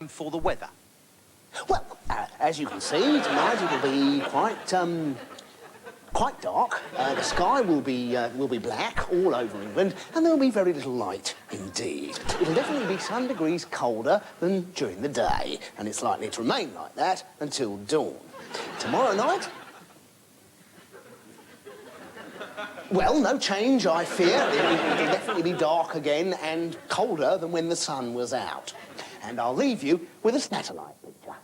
for the weather? Well, as you can see, tonight it'll be quite dark. The sky will be black all over England, and there'll be very little light indeed. It'll definitely be some degrees colder than during the day, and it's likely to remain like that until dawn. Tomorrow night... Well, no change, I fear. It'll definitely be dark again and colder than when the sun was out. And I'll leave you with a satellite picture.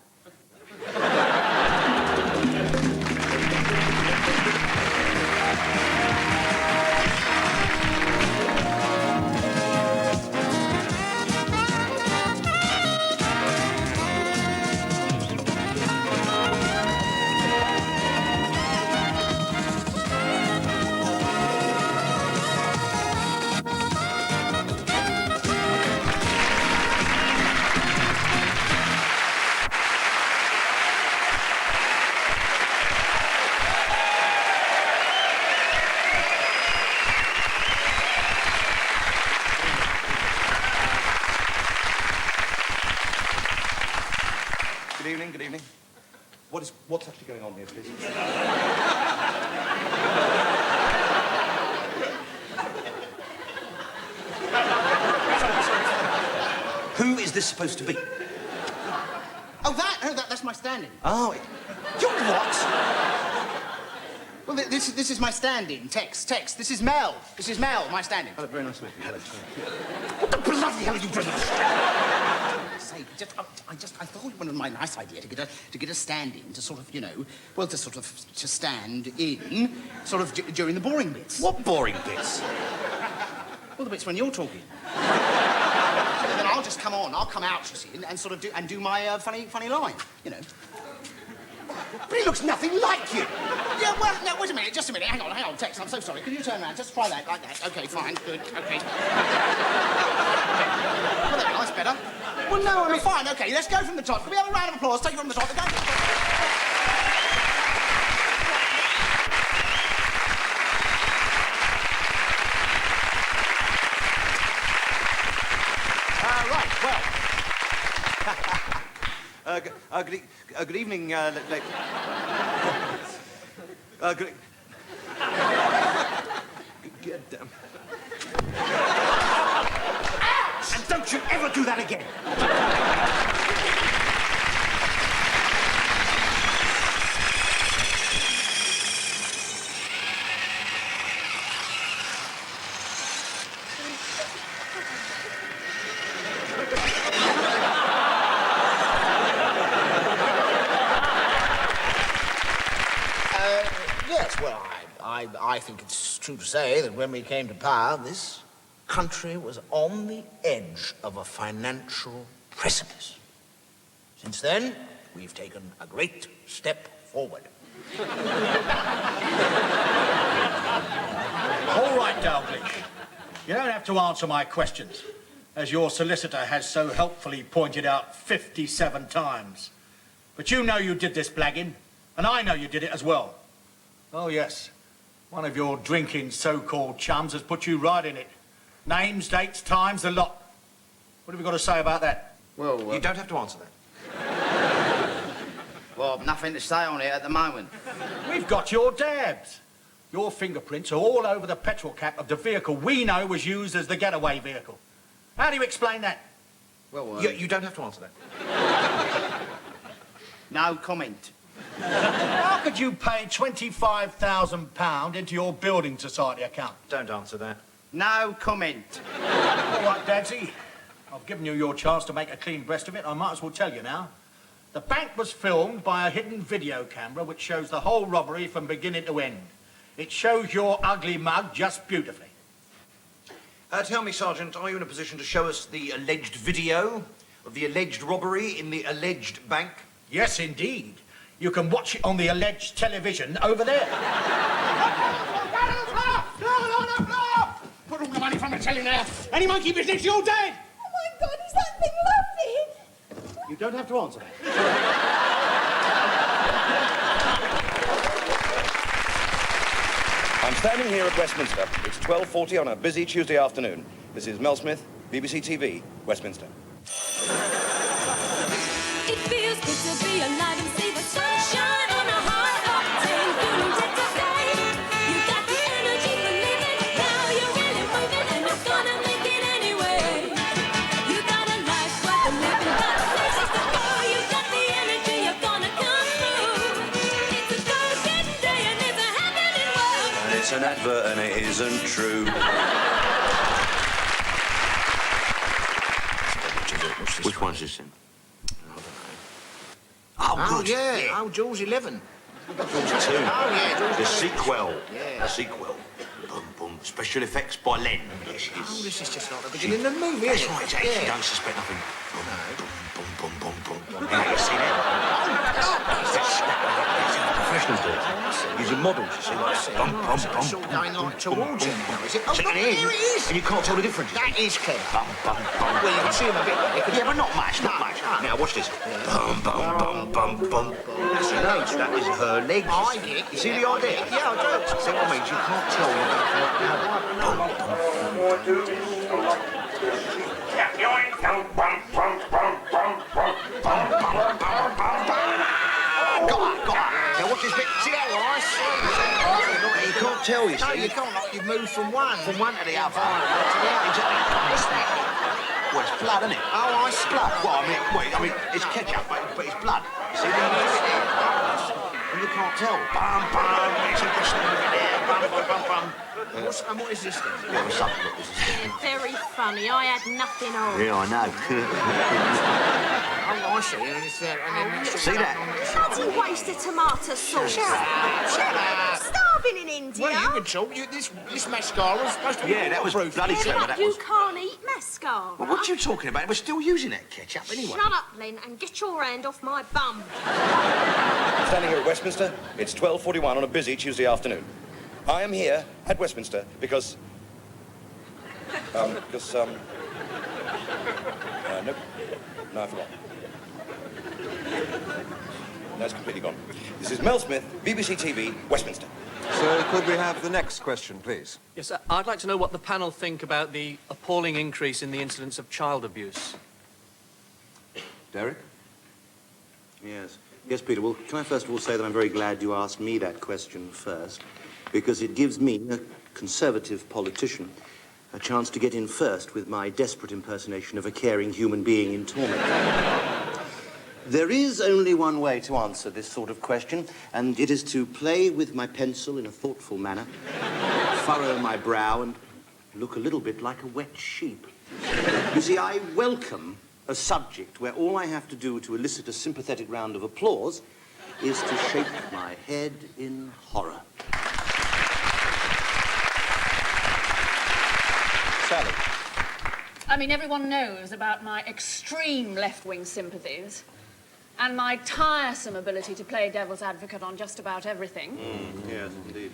Good evening. What's actually going on here, please? Who is this supposed to be? Oh, that's my stand-in. Oh, you what? Well, this is my stand-in. Tex. This is Mel. My stand-in. Oh, very nice to meet you. Hello. What the bloody hell are you doing? I thought it was my nice idea to get a stand-in to sort of, you know, well, to stand in, sort of during the boring bits. What boring bits? Well, the bits when you're talking. And then I'll just come on. I'll come out, you see, and sort of do my funny line, you know. But he looks nothing like you. Yeah, well, no, wait a minute, just a minute. Hang on, Tex, I'm so sorry. Could you turn around? Just try that, like that. Okay, fine, good, okay. Well, there, that's better. Well, no, I mean, fine, okay, let's go from the top. Can we have a round of applause? Take it from the top. Good evening, good... Get down. And don't you ever do that again! Yes, well, I think it's true to say that when we came to power, this country was on the edge of a financial precipice. Since then, we've taken a great step forward. All right, Dalglish. You don't have to answer my questions, as your solicitor has so helpfully pointed out 57 times. But you know you did this blagging, and I know you did it as well. Oh, yes. One of your drinking so-called chums has put you right in it. Names, dates, times, the lot. What have you got to say about that? Well, you don't have to answer that. Well, nothing to say on it at the moment. We've got your dabs. Your fingerprints are all over the petrol cap of the vehicle we know was used as the getaway vehicle. How do you explain that? Well, you don't have to answer that. No comment. How could you pay £25,000 into your building society account? Don't answer that. No comment. All right, Dadsy. I've given you your chance to make a clean breast of it. I might as well tell you now. The bank was filmed by a hidden video camera which shows the whole robbery from beginning to end. It shows your ugly mug just beautifully. Tell me, Sergeant, are you in a position to show us the alleged video of the alleged robbery in the alleged bank? Yes, indeed. You can watch it on the alleged television over there. No! Put all the money from the telly now. Any monkey business, you're dead! Oh, my God, is that thing lovely? You don't have to answer that. I'm standing here at Westminster. It's 12:40 on a busy Tuesday afternoon. This is Mel Smith, BBC TV, Westminster. feels good to be alive and see the sunshine on a high octane feeling today. You got the energy for living, now you're really moving and you're gonna make it anyway. You got a life worth the living, got places to go. You got the energy, you're gonna come through. It's a go-getting day and it's a happening world. And it's an advert and it isn't true. Which one's this in? Oh, good. yeah. Oh, Jaws 11. Jaws 2. Oh, yeah, Jaws The 11. sequel. Yeah. The sequel. Boom, boom. Special effects by Len. Yes, Oh, yes. this is just like the beginning of the movie, That's isn't it? right, exactly. You Yeah. don't suspect nothing. Boom, boom, boom, boom, boom, boom. Yeah, you see that? It's that snap. That's how the professionals do it. Using models, you see, like that. Boom, boom, boom. It's all going like towards you now, is it? Oh, See, look, and there it is. And you can't tell the difference. That is clever. Bum, bum, bum. Well, you can see him a bit there. Yeah, but not much, not much. Now, watch this. Bum, bum, bum, bum, bum. That's her legs. That is her legs. I get it. You see the idea? Yeah, I do. See what I mean? You can't tell. Got her. Now watch this bit. See that, Rice? You can't tell, you No, see. you can't. Like, you've moved from one. From one to the other. Exactly. Well, it's blood, isn't it? Oh, I see. Blood. Well, I mean, it's ketchup, but it's blood. You see that? And you can't tell. Bum, bum. It's a wrestling over there. Bum, bum, bum, bum. And what is this then? Yeah, what's up? Look, this is... Very funny. I had nothing on. Yeah, I know. Oh, I see. And it's there. And then that's See that? Bloody waste of tomato sauce. Shut up. Starving in India. Well, you can talk. This mascara was supposed to be Yeah, that was waterproof. bloody Yeah, clever, but that you was. can't eat mascara. Well, what are you talking about? We're still using that ketchup anyway. Shut up, Len, and get your hand off my bum. Standing here at Westminster, it's 12:41 on a busy Tuesday afternoon. I am here at Westminster because... nope. No, I forgot. No, it's completely gone. This is Mel Smith, BBC TV, Westminster. So could we have the next question, please? Yes, I'd like to know what the panel think about the appalling increase in the incidence of child abuse. Derek? Yes. Yes, Peter. Well, can I first of all say that I'm very glad you asked me that question first, because it gives me, a conservative politician, a chance to get in first with my desperate impersonation of a caring human being in torment. There is only one way to answer this sort of question, and it is to play with my pencil in a thoughtful manner, furrow my brow, and look a little bit like a wet sheep. You see, I welcome a subject where all I have to do to elicit a sympathetic round of applause is to shake my head in horror. Sally? I mean, everyone knows about my extreme left-wing sympathies and my tiresome ability to play devil's advocate on just about everything. Yes, indeed.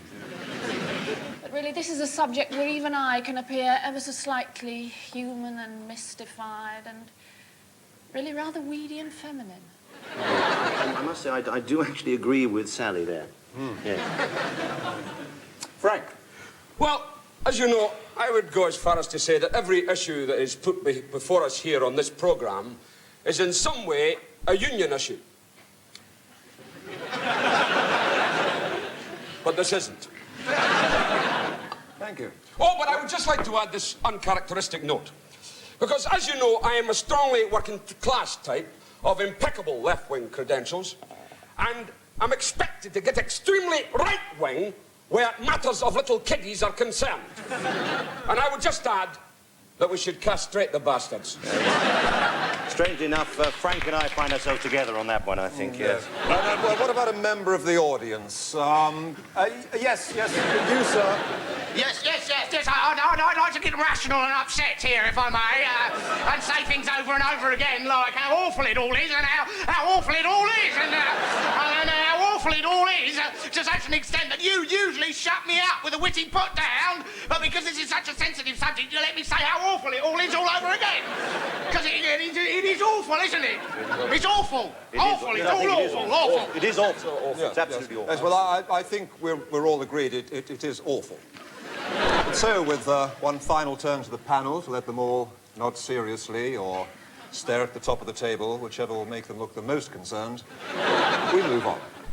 But really, this is a subject where even I can appear ever so slightly human and mystified and really rather weedy and feminine. I must say, I do actually agree with Sally there. Yes. Frank? Well, as you know, I would go as far as to say that every issue that is put before us here on this programme is in some way a union issue. But this isn't. Thank you. Oh, but I would just like to add this uncharacteristic note. Because, as you know, I am a strongly working-class type of impeccable left-wing credentials, and I'm expected to get extremely right-wing where matters of little kiddies are concerned. And I would just add that we should castrate the bastards. Strangely enough, Frank and I find ourselves together on that one, I think, yes. Well, what about a member of the audience? Yes, you, sir. Yes. I'd like to get rational and upset here, if I may, and say things over and over again, like how awful it all is, and how awful it all is, and how awful it all is, to such an extent that you usually shut me up with a witty put down, but because this is such a sensitive subject, you let me say how awful it all is all over again. Because it is awful, isn't it? It's awful. It's all awful. It is awful. It's absolutely awful. Yes, well, I think we're all agreed it is awful. So, with one final turn to the panel to let them all nod seriously or stare at the top of the table, whichever will make them look the most concerned, we move on.